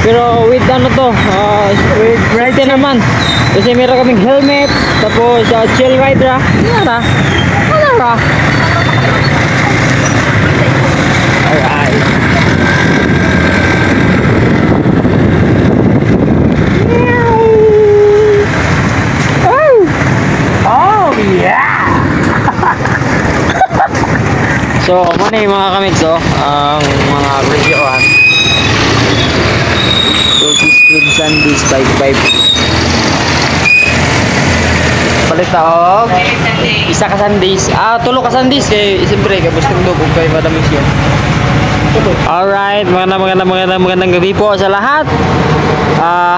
Pero with ano to, with safety naman. Kasi meron kaming helmet, tapos chill ride ra. Ano ra? Alright. Oh yeah. So, muna yung mga kamiks, ang mga reviewan. With Sundays 5-5. Palit taog. Isa ka Sundays. Tulo ka Sundays. Kaya siyempre, kabus kong loob. Kaya madamis yun. Alright. Magandang gabi po sa lahat.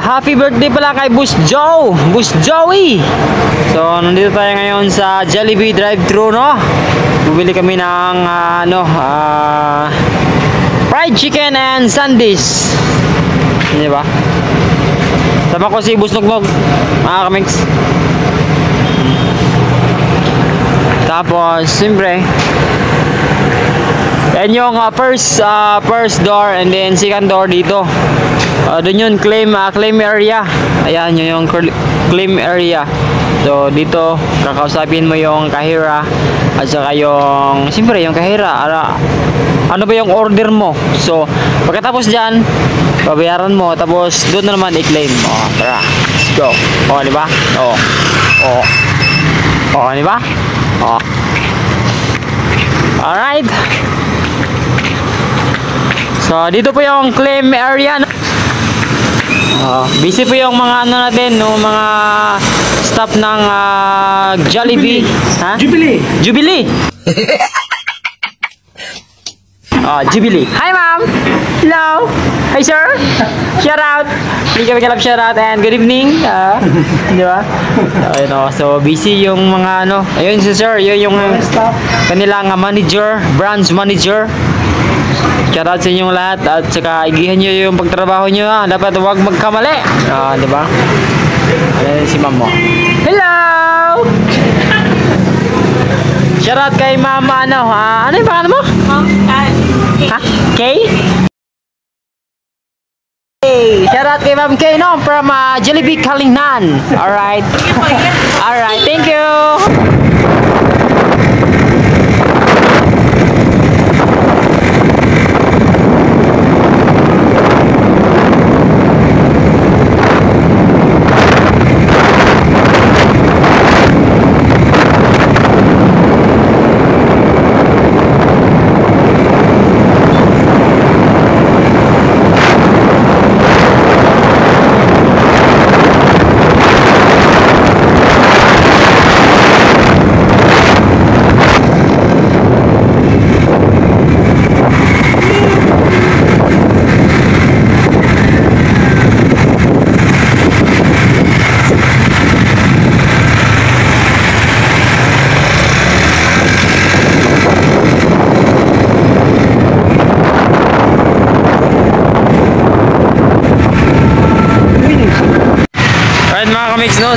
Happy birthday pala kay Boss Joe. Boss Joey. So, nandito tayo ngayon sa Jollibee drive-thru, no? Bumili kami ng, fried chicken and Sundays. Hindi ba? Tama ko si Boss Nugnog, mga kamiks. Tapos, siyempre, yan yung first door and then second door dito. Doon yung claim area. Ayan yung claim area. So, dito, kakausapin mo yung kahira at saka yung, siyempre, yung kahira. Ano ba yung order mo? So, pagkatapos dyan, babayaran mo, tapos doon na naman i-claim. Tara, let's go. Di ba? Di ba? Alright. So, dito po yung claim area. Busy po yung mga ano natin, mga staff ng Jollibee. Jubilee. Jubilee. Hi, ma'am. Hello. Hi, sir. Shout out. Hindi kami kalap shout out and good evening. Di ba? So, busy yung mga ayun si sir, yun yung kanilang manager, branch manager. Shout out sa inyong lahat at saka igihan nyo yung pagtrabaho nyo. Dapat huwag magkamali. Di ba? Si ma'am mo. Hello. Shout out kay mama ano yung pangalan mo? Kay? Shout out kay Ma'am Kay, from Jollibee Kalingnan. Alright. Alright, thank you.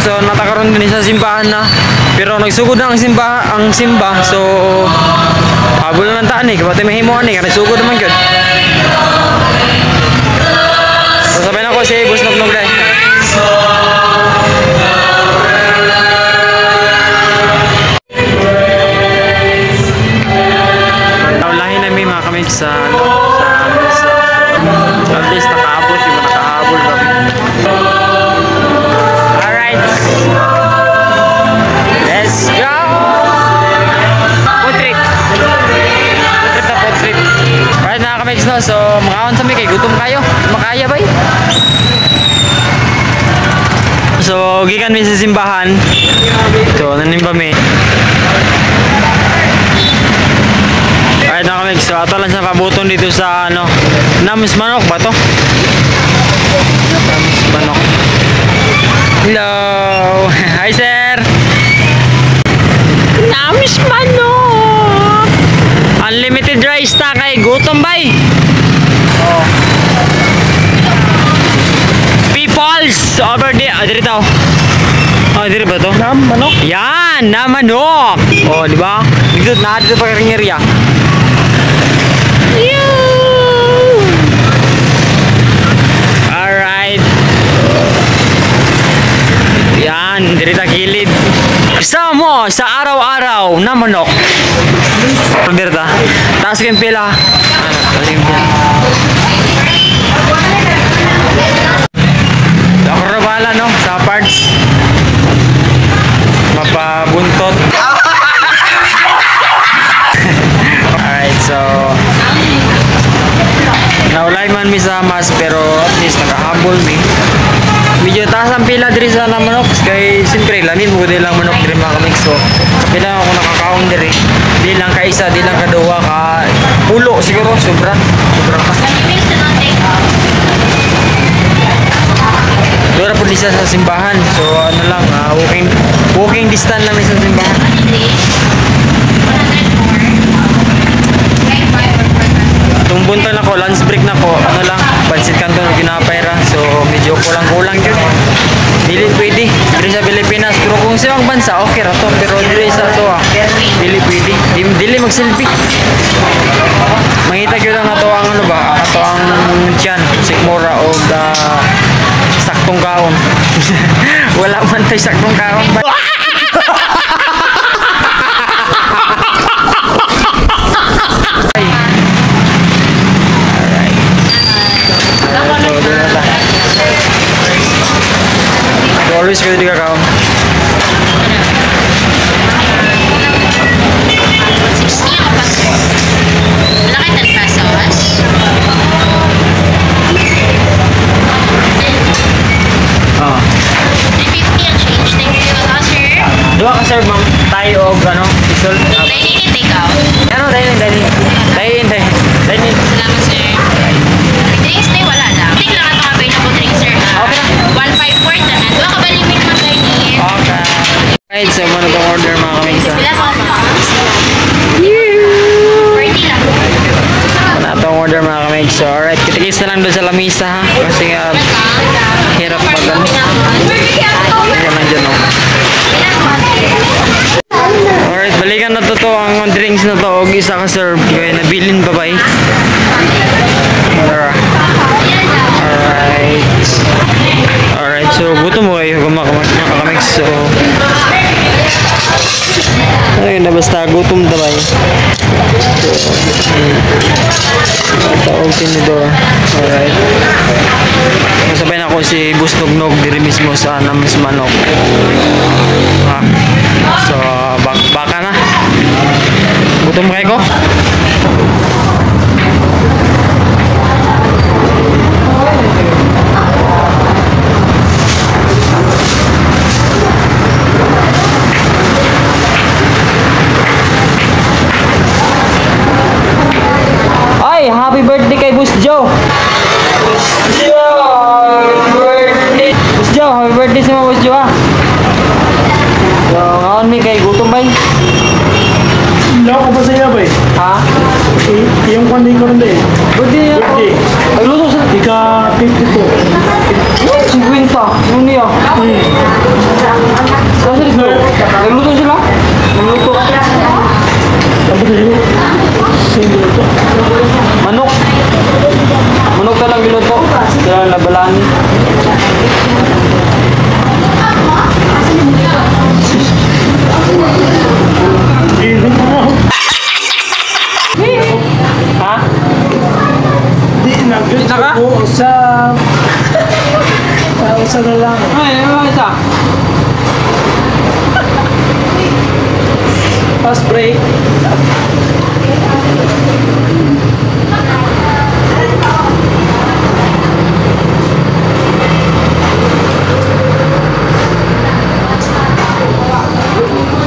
So natakaroon din sa simbahan na, pero nagsugod na ang simba, so habol na ng taan kapatid mahimuan kasi nagsugod naman yun. So sabihin ako si Boss Nugnog dahil lahin na may mga kami sa at least nakaabot, di ba nakahabol kami. Let's go! Food trip! Right na kamiks so makaon sa kay gutom kayo. Makaya ba So, gikan mi sa simbahan. So, nanimba mi. Right na kamiks so ato lang sa pabuton dito sa Nams Manok ba to? Nams Manok. Hello! Hi, sir! Nams Manok! Unlimited rice na kay gutom bay! Peoples! Over there! Dito daw! Dito ba to? Nam Manok? Yan! Nam Manok! Di ba? Dito pa karing area. sa araw-araw na manok. Order ta. Taas ko yung pila. Taas ko yung pila. Ako na bahala, no? Sa parts. Mapabuntot. Alright, so naulay man mi sa mas pero at least nakahabol mi. Medyo taas ang pila diri sa manok kay siyempre lamin mo din lang manok diri mga kamix. So pila ako nakakaon diri. Di lang ka isa, di lang ka duwa ka pulo siguro sobra. Sobra pa. Dura po sa simbahan. So ano lang, walking distance lang sa simbahan. Itong bunta na ko, lunch break na ko, ano lang, pansit kanto na ginapayra. So medyo kulang-kulang yun. Dili pwede, dili sa Pilipinas. Pero kung sa ibang bansa, okay ra to. Pero dili sa to dili pwede. Dili mag-selfie. Mangita ko lang na to ang ano ba, ato ang tiyan, sikmura o saktong kaon. Wala man tayo saktong kaon ba? Always kayo di kakaon. 60 ako pa sir. Wala kayo 10 pesos? Oo. 350 ang change. Thank you. Ano sir? Dua ka sir, ma'am. Tayo o ano? Isol? Dining and take out. Ano? Dining. Salamat sir. Drinks na wala lang. Tingnan lang itong available drinks sir ha. Okay. 154 na na. Dua ka bali mo naman dining. Okay. Right, so muna itong order mga kamisa. Sila ko mga. 40 lang. Muna itong order mga kamisa. So alright, kitikis na lang doon sa lamisa ha. Kasi hirap pag ano. Yan lang dyan o. Alright, balikan na to ang drinks na to. Og isa ka serve. Kaya nabilin pa ba eh. Alright, so gutom mo kayo makakamix. So ayun na basta gutom na ba eh. Taog tinidor. Alright. Masabay na ako si Busnognog diri mismo sa Namis Manok. So baka na. Gutom kayo ko? Ay, happy birthday kay Boss Joe. Boss Joe, happy birthday sa mga Boss Joe ha. So, ngayon may kay gutom ba? Hindi ako pa sa iya ba eh. Ha? Yung panding ko rin ba eh. Birthday niya ako. Birthday. Ay, luto sila. Ika 52. 50. Yun niya. Saan sila ito? Nagluto sila? Nagluto. Tapos na yun. Sige ito. Manok. Manok talang giluto. Sila nabalani. Giling mo. Ha? Di nag-gets Kita ka? ako sa... Sa na lang. Ay, ano isa? Fast break.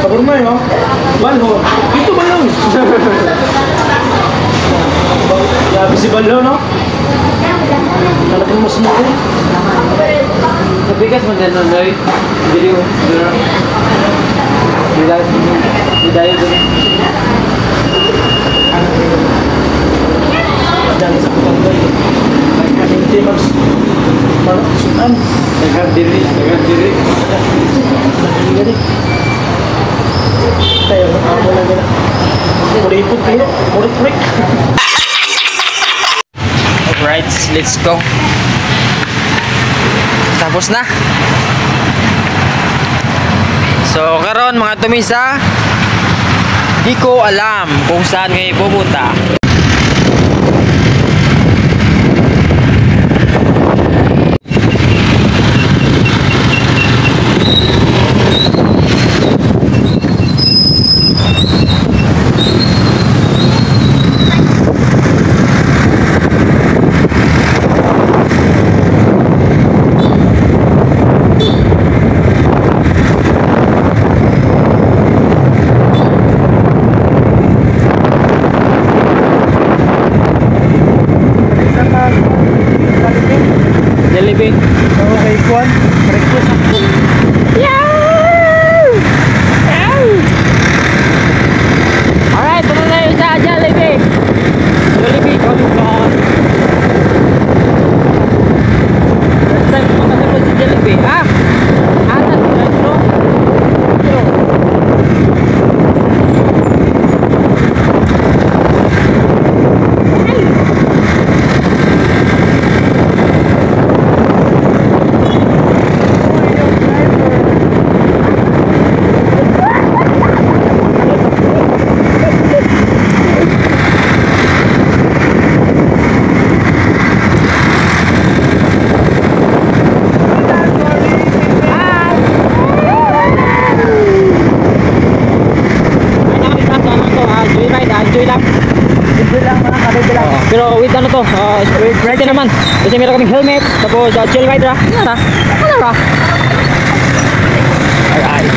Kapag na yun, Balho. Ito Balho. Grabe si Balho, no? Talagang mas mo rin. Nabigas mo din nun, Loy. Bili mo. Bidayo doon. Dahil sa pagkakay. Hindi magsunan. Nagkandiri. Tayo, ako lang gana. Puripot kayo. Purik. Alright, let's go. Tapos na. So karon mga tumisa, di ko alam kung saan kayo pupunta. Jollibee. Okay, Kwan. Breakfast ako. Alright, punta tayo sa Jollibee. Jollibee, coming on. First time makatapos sa Jollibee. Atas, bro. Pero with ano to, ready naman. Kasi meron kaming helmet, tapos chill ride ra. Ano ra? Alright.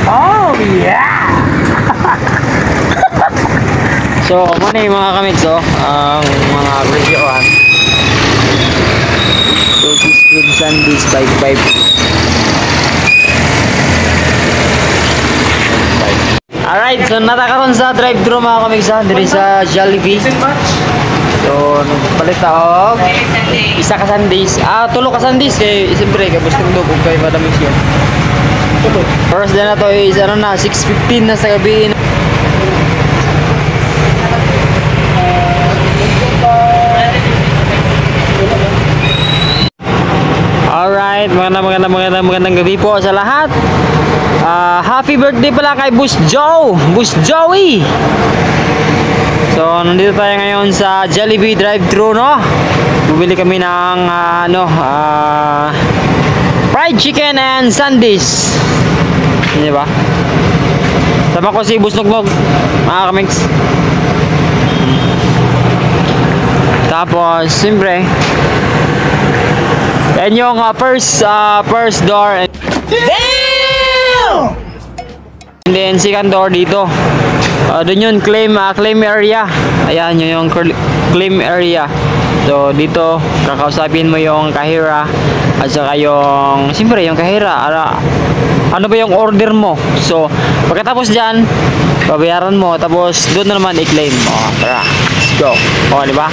Oh yeah! So, muna yung mga kamigs ang mga reviewan. Cookies with Sundays 5-5. Alright, so natakaroon sa drive-thru mga kamigsa diri sa Jollibee. So, nagpalit ako. Isa ka Sundays. Tulo ka Sundays kay siyempre kay gusto ko kung kay madamis yun. First day na to is 6:15 na sa gabi. Alright, magandang gabi po sa lahat. Happy birthday pala kay Boss Joey. So, nandito tayo ngayon sa Jollibee drive-thru, no? Bumili kami ng fried chicken and Sundays. Di ba? Sama ko si Boss Nugnog, mga kamigs. Tapos, siyempre, yan yung first door. And then second door dito. Doon yun claim area. Ayan yun yung claim area. So dito kakausapin mo yung kahira at saka yung siyempre yung kahira. Ano ba yung order mo? So pagkatapos dyan babayaran mo tapos doon na naman i-claim. Tara, let's go. Di ba?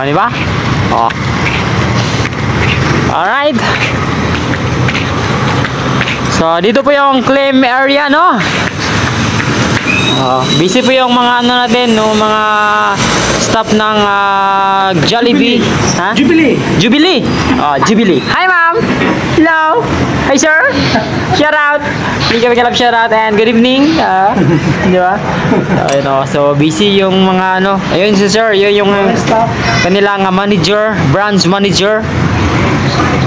Di ba? Alright. So, dito po yung claim area, no? Busy po yung mga natin, no? Mga staff ng Jollibee. Ha? Jubilee. Jubilee. Hi, ma'am. Hello. Hi, sir. Shout out. Hindi kami kalap shout out and good evening. Di ba? So, busy yung mga ayun si sir, yun yung kanilang manager, branch manager.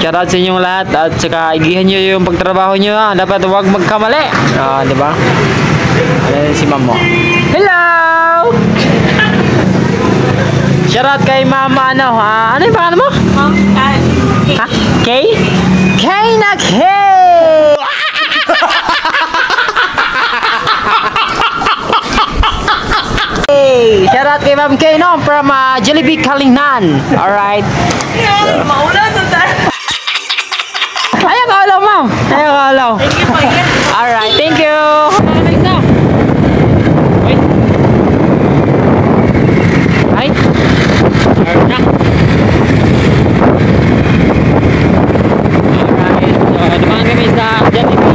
Shout out sa inyong lahat at saka igihan nyo yung pagtrabaho nyo dapat huwag magkamali. Di ba? Ayan si ma'am mo. Hello! Shout out kay ma'am ano yung pangalan mo? Ha? Kay? Kay na Kay! Hey! Shout out kay ma'am Kay from Jollibee Kalingnan. Alright. Ayaw ka alaw, ma'am. Ayaw ka alaw. Alright, thank you. Wait. Ay. Alright na. Alright. So, dumaan kami sa Jollibee.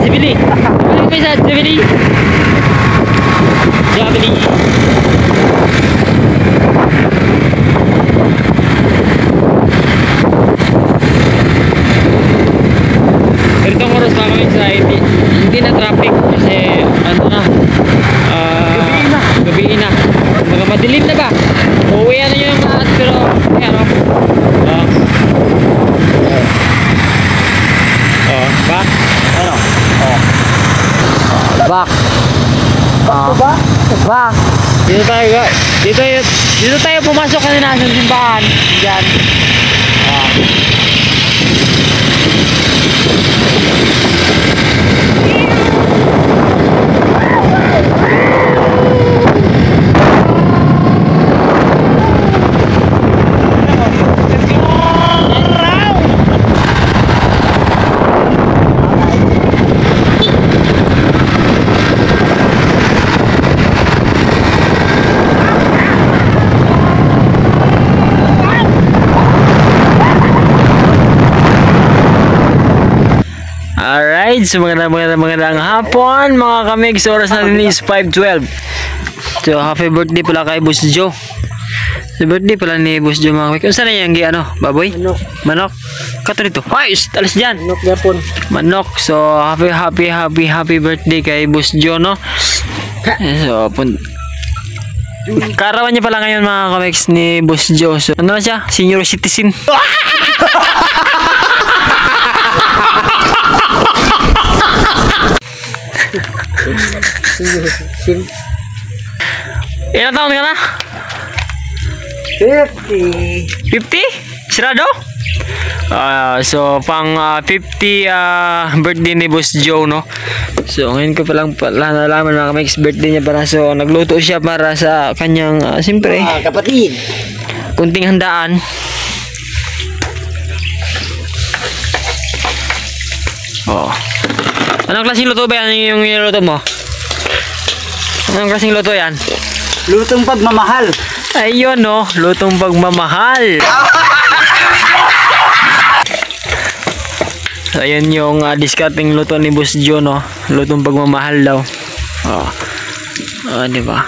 Jollibee. Dumaan kami sa Jollibee. traffic kasi ano na, gabi na. Mga madilim na ba? Uuwi na yung mga pero ayan o. Back. Ano? Back. Back. Dito tayo pumasok kanina sa simbahan. Diyan. Alright, so magandang hapon mga kamigs. Oras natin is 5:12. So happy birthday pala kay Boss Joe. Happy birthday pala ni Boss Joe mga kamigs. Saan na yung ano, baboy? Manok. Kato dito. Ay, alas dyan. Manok yapon. Manok. So happy birthday kay Boss Joe, no? So karawan niya pala ngayon mga kamigs ni Boss Joe. So ano na siya? Senior citizen. Ilang taon ka na? 50. 50? Sirado? So pang 50 birthday ni Boss Joe, no? So ngayon ko palang nalaman mga kamigs birthday niya para so nagluto siya para sa kanyang siyempre Kapatid. kunting handaan. Anong klaseng luto ba yan yung niluto mo? Anong klaseng luto yan? Lutong pagmamahal. Ayun, no, lutong pagmamahal. So, ayun yung discarding luto ni Boss Joe, no? Lutong pagmamahal daw. Di ba?